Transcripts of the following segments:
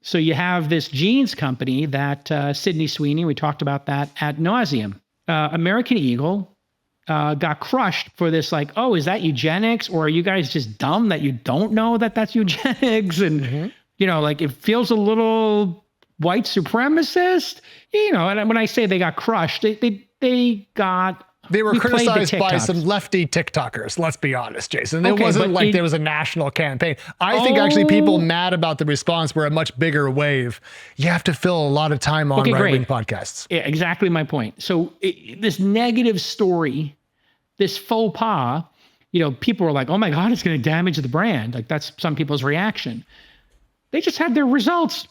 So you have this jeans company that Sydney Sweeney, we talked about that ad nauseum. American Eagle got crushed for this, like, oh, is that eugenics? Or are you guys just dumb that you don't know that that's eugenics? And, you know, like, it feels a little white supremacist, you know. And when I say they got crushed, they were criticized by some lefty TikTokers. Let's be honest, Jason. It wasn't like there was a national campaign. I think actually people mad about the response were a much bigger wave. You have to fill a lot of time on right-wing podcasts. Yeah, exactly my point. So this negative story, this faux pas, you know, people were like, oh my God, it's going to damage the brand. Like, that's some people's reaction. They just had their results.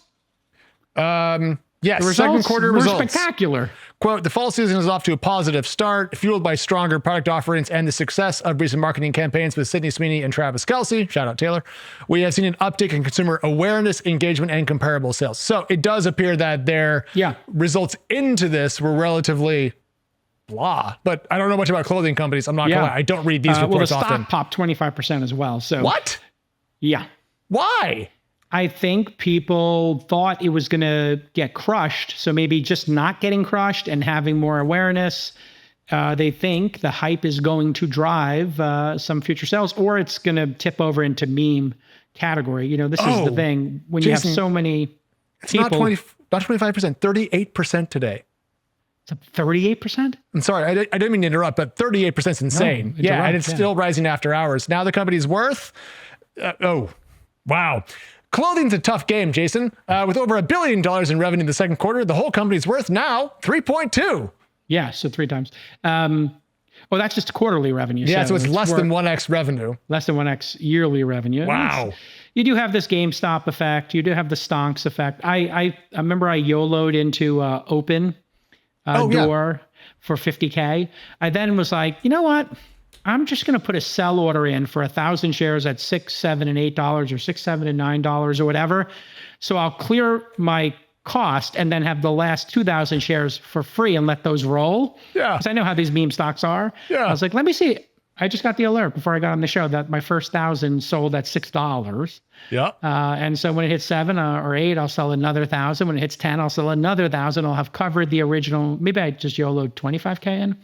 Yes, second quarter results. Spectacular. Quote, the fall season is off to a positive start, fueled by stronger product offerings and the success of recent marketing campaigns with Sydney Sweeney and Travis Kelce. Shout out Taylor. We have seen an uptick in consumer awareness, engagement, and comparable sales. So it does appear that their results into this were relatively blah. But I don't know much about clothing companies. I'm not going to lie. I don't read these reports often. Well, the stock popped 25% as well. So what? Yeah. Why? I think people thought it was going to get crushed. So maybe just not getting crushed and having more awareness. They think the hype is going to drive some future sales, or it's going to tip over into meme category. You know, this is the thing when Jason, you have so many people. It's not 25%, 38% today. It's up 38%? I'm sorry, I didn't mean to interrupt, but 38% is insane. No, and it's still rising after hours. Now the company's worth, wow. Clothing's a tough game, Jason. With over $1 billion in revenue in the second quarter, the whole company's worth now 3.2. Yeah, so 3 times. Well, that's just quarterly revenue. Yeah, so it's less than 1x revenue. Less than 1x yearly revenue. Wow. You do have this GameStop effect. You do have the stonks effect. I remember I YOLO'd into Open Door for $50K. I then was like, you know what? I'm just going to put a sell order in for 1,000 shares at $6, $7, and $8 or $6, $7, and $9 or whatever. So I'll clear my cost and then have the last 2,000 shares for free and let those roll. Yeah. Because I know how these meme stocks are. Yeah. I was like, let me see. I just got the alert before I got on the show that my first 1,000 sold at $6. Yeah. And so when it hits 7 or 8, I'll sell another 1,000. When it hits 10, I'll sell another 1,000. I'll have covered the original. Maybe I just YOLO'd 25K in.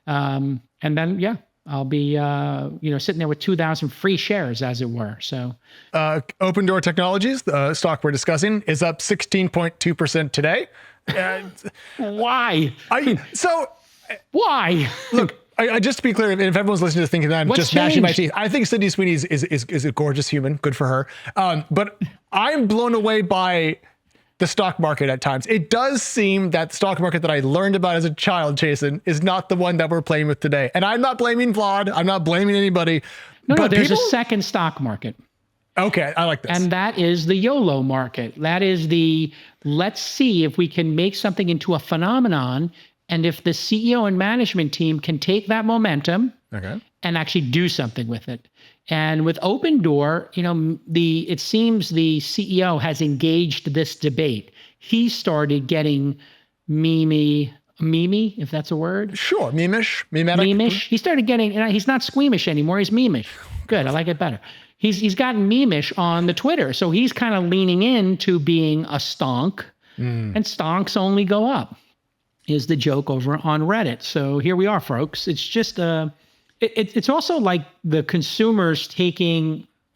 And then, I'll be, sitting there with 2,000 free shares, as it were. So, Open Door Technologies, the stock we're discussing, is up 16.2% today. Why? Why? Look, I just to be clear, if everyone's listening to thinking that I'm just gnashing my teeth, I think Sydney Sweeney is a gorgeous human. Good for her. But I'm blown away by the stock market at times. It does seem that the stock market that I learned about as a child, Jason, is not the one that we're playing with today. And I'm not blaming Vlad. I'm not blaming anybody. No, there's a second stock market. Okay, I like this. And that is the YOLO market. That is the, let's see if we can make something into a phenomenon. And if the CEO and management team can take that momentum and actually do something with it. And with Open Door, it seems the CEO has engaged this debate. He started getting memey, if that's a word. Sure, memeish, memetic. Memeish. He started getting, he's not squeamish anymore. He's memeish. Good, I like it better. He's gotten memeish on the Twitter. So he's kind of leaning into being a stonk, and stonks only go up, is the joke over on Reddit. So here we are, folks. It's just it's also like the consumers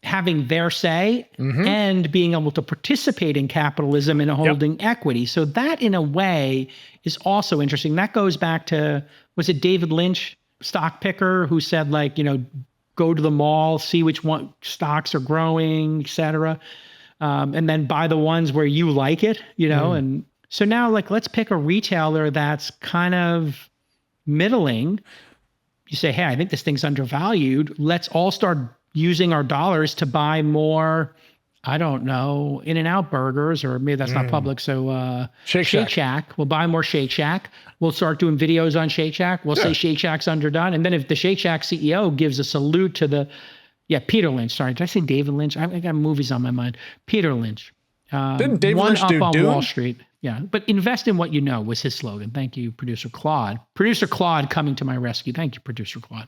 having their say and being able to participate in capitalism and holding equity. So that in a way is also interesting. That goes back to, was it David Lynch, stock picker, who said go to the mall, see which one stocks are growing, et cetera. And then buy the ones where you like it, and so now let's pick a retailer that's kind of middling. You say, hey, I think this thing's undervalued. Let's all start using our dollars to buy more, I don't know, In-N-Out burgers, or maybe that's not public. So Shake Shack. We'll buy more Shake Shack. We'll start doing videos on Shake Shack. We'll say Shake Shack's underdone. And then if the Shake Shack CEO gives a salute to Peter Lynch. Sorry, did I say David Lynch? I got movies on my mind. Peter Lynch. Didn't David Lynch do on Dune? Wall Street. Yeah, but invest in what you know was his slogan. Thank you, Producer Claude. Producer Claude coming to my rescue. Thank you, Producer Claude.